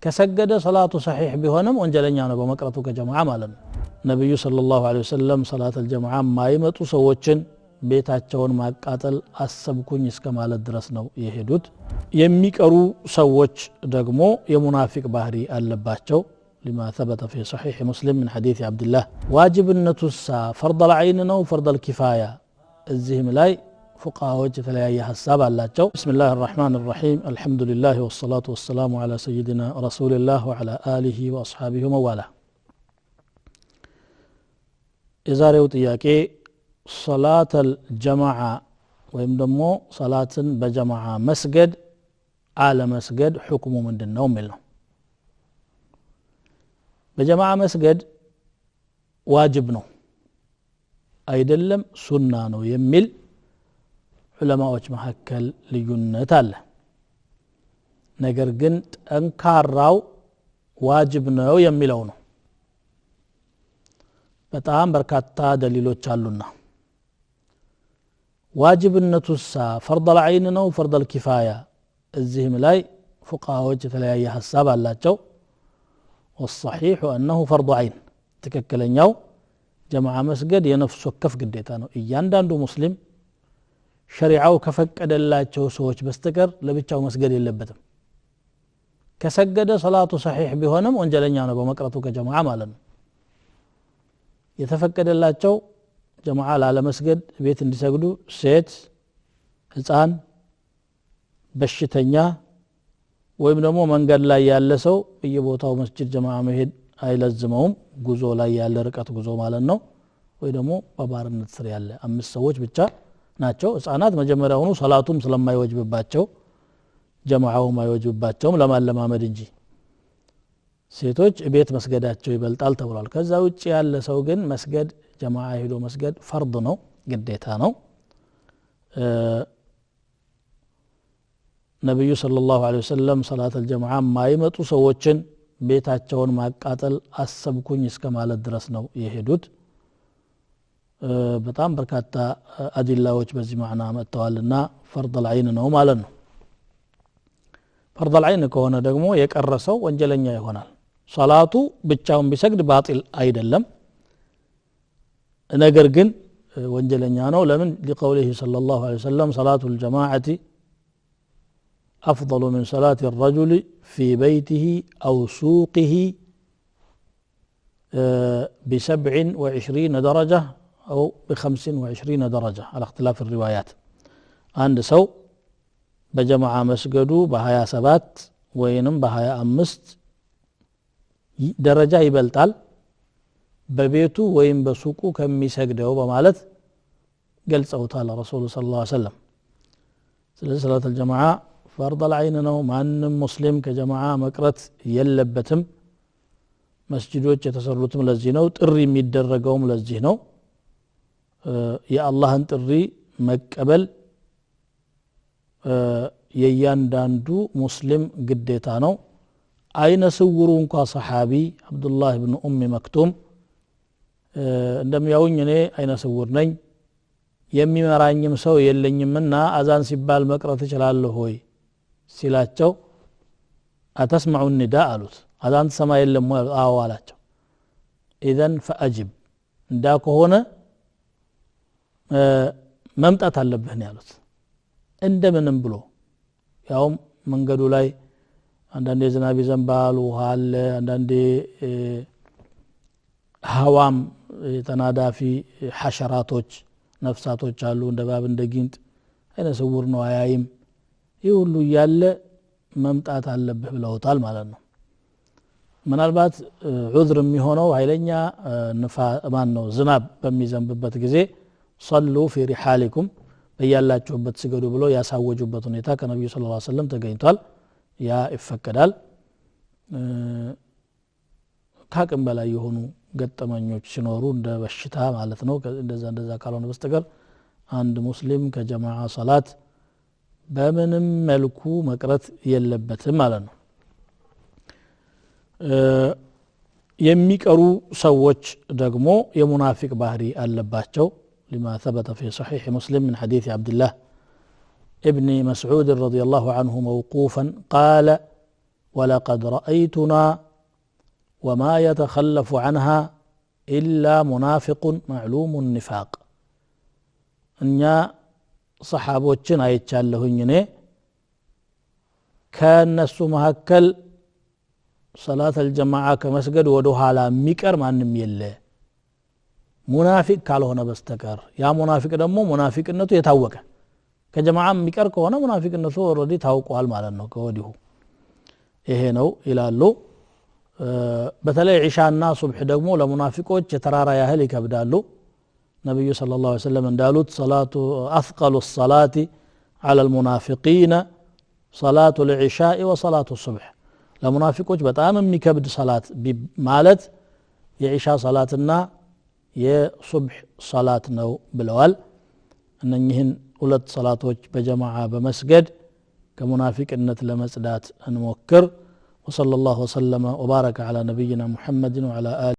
ከሰገደ ሰላቱ ሰሒህ ቢሆንም ወንጀለኛ ነው በመቅረቱ ከጀማዓ ማለት ነው ነብዩ ሰለላሁ ዐለይሂ ወሰለም ሰላተል ጀማዓ ማይመጡ ሰዎችን ቤታቸውን ማቃጠል አሰብኩኝ እስከ ማለት ድረስ ነው የሄዱት የሚቀሩ ሰዎች ደግሞ የሙናፊቅ ባህሪ አለባቸው لما ثبت في صحيح مسلم من حديث عبد الله واجب النتوسا فرض العين نو فرض الكفاية الزهم لاي فقهاء تلያየ ሐሳብ አላቸው بسم الله الرحمن الرحيم الحمد لله والصلاة والسلام على سيدنا رسول الله وعلى آله وأصحابه ومواله የዛሬው ጥያቄ صلاة الجماعة ወይም ደግሞ ሰላትን በጀማዓ መስገድ አለ መስገድ ሁክሙ ምንድነው የሚል ነው በጀማዓ መስገድ ዋጅብ ነው አይደለም ሱና ነው የሚል ዑለማዎች መሐከል ልዩነት አለ ነገር ግን ጠንካራው ዋጅብ ነው የሚለው ነው በጣም በርካታ ደሊሎች አሉና ዋጅብነቱሳ ፈርድ العين ነው ፈርድ الكفاية እዚህም ላይ ፉቃሃዎች የተለያየ ሐሳብ አላቸው والصحيح انه فرض عين ትክክለኛው ጀማዓ መስገድ የነፍስ ወከፍ ግዴታ ነው እያንዳንዱ ሙስሊም ሸሪዓው ከፈቀደላቸው ሰዎች በስተቀር ለብቻው መስገድ የለበትም ከሰገደ ሰላቱ ሰሒህ ቢሆንም ወንጀለኛ ነው በመቅረቱ ከጀማዓ ማለት ነው የተፈቀደላቸው ጀማዓ ላለመስገድ ቤት እንዲሰግዱ ሴት ህፃን በሽተኛ ወይም ደግሞ መንገድ ላይ ያለ ሰው በየቦታው መስጂድ ጀማዓ መሄድ አይለዝመውም ጉዞ ላይ ያለ ርቀት ጉዞ ማለት ነው ወይ ደግሞ በባርነት ስር ያለ አምስት ሰዎች ብቻ ናቸው ህፃናት መጀመሪያውኑ ሰላቱም ስለማይወጅብባቸው ጀማዓው ማይወጅብባቸውም ለማለማመድ እንጂ ሴቶች ቤት መስገዳቸው ይበልጣል ተብሏል ከዛ ውጪ ያለ ሰው ግን መስገድ ጀማዓ ሄዶ መስገድ ፈርድ ነው ግዴታ ነው ነብዩ ሰለላሁ ዐለይሂ ወሰለም ሰላተል ጀማዓ ማይመጡ ሰዎችን ቤታቸውን ማቃጠል አሰብኩኝ እስከ ማለት ድረስ ነው የሄዱት በጣም በርካታ አዲላዎች በዚህ ማዕና መጥተዋልና ፈርድ العين ነው ማለት ነው ፈርድ العين ከሆነ ደግሞ የቀረሰው ወንጀለኛ ይሆናል ሶላቱ ብቻውን ቢሰግድ ባጢል አይደለም ነገር ግን ወንጀለኛ ነው ለምን لقوله صلى الله عليه وسلم صلاة الجماعة أفضل من صلاة الرجل في بيته أو سوقه ب27 درجة أو ب25 درجة على اختلاف الروايات عند سو بجماعة مسجدو بهايا سبات وينم بهايا أمست درجة يبلتال ببيتو وين بسوقو كم يسجدو بمالت قلت أوتال رسول صلى الله عليه وسلم صلاة الجماعة فرض العين ነው ማንም ሙስሊም ከጀማዓ መቅረት የለበትም መስጂዶች የተሰሩትም ለዚህ ነው ጥሪ የሚደረገውም ለዚህ ነው የአላህን ጥሪ መቀበል የያንዳንዱ ሙስሊም ግዴታ ነው አይነ ስውሩ እንኳን ሰሃቢ አብዱላህ ኢብኑ ኡም መክቱም እንደሚያውኝ እኔ አይነ ስውር ነኝ የሚመራኝም ሰው የለኝምና አዛን ሲባል መቅረት እችላለሁ ሆይ ሲላቸው አተስማዑ النداء አሉት አዛን ሰማ የለም አዎ አላቸው اذن فاجب እንዳ ከሆነ መምጣት አለብህ ነው ያሉት እንደምንም ብሎ ያው መንገዱ ላይ አንዳንዴ ዝናብ ይዘንባል ውሃ አለ አንዳንዴ ሀዋም ተናዳፊ ሐሸራቶች ነፍሳቶች አሉ እንደ ባብ እንደ ጊንጥ አይነ ስውር ነው አያይም ይሁሉ ያለ መምጣት አለብህ ብለውታል ማለት ነው ምናልባት ዑዝር የሚሆነው ኃይለኛ ማን ነው ዝናብ በሚዘንብበት ጊዜ صلوا في رحالكم በያላችሁበት ስገዱ ብሎ ያሳወጁበት ሁኔታ ከነብዩ ሰለላሁ ዐለይሂ ወሰለም ተገኝቷል ያ ይፈቀዳል ካቅም በላይ የሆኑ ገጠመኞች ሲኖሩ እንደ በሽታ ማለት ነው እንደዛ ካልሆነ በስተቀር አንድ ሙስሊም ከጀማዓ ሶላት በምንም መልኩ መቅረት የለበትም ማለት ነው የሚቀሩ ሰዎች ደግሞ የሙናፊቅ ባህሪ አለባቸው لما ثبت في صحيح مسلم من حديث عبد الله ابن مسعود رضي الله عنه موقوفا قال ولقد رأيتنا وما يتخلف عنها إلا منافق معلوم النفاق أنيا صحابوچن አይቻለሁኝ እኔ ከነሱ መሐከል صلاة الجماعة ከመስገድ ወደ ኋላ የሚቀር ማንም የለ ሙናፊቅ ካልሆነ በስተቀር ያ ሙናፊቅ ደግሞ ሙናፊቅነቱ የታወቀ ከጀማዓ የሚቀር ከሆነ ሙናፊቅነቱ ኦሬዲ ታውቋል ማለት ነው ከወዲሁ ይሄ ነው ይላሉ በተለይ ዒሻና ሱብህ ደግሞ ለሙናፊቆች የተራራ ያህል ይከብዳሉ ነብዩ ሰለላሁ ዐለይሂ ወሰለም እንዳሉት ሰላቱ አፍቀሉ الصلاة على المنافقين صلاة العشاء وصلاة الصبح ለሙናፊቆች በጣም የሚከብድ ሰላት ማለት የዒሻ ሰላትና የሱብህ ሰላት ነው ብለዋል እነኚህን ሁለት ሰላቶች በጀማዓ በመስገድ ከሙናፊቅነት ለመጽዳት እንሞክር وصلى الله وسلم وبارك على نبينا محمد وعلى آله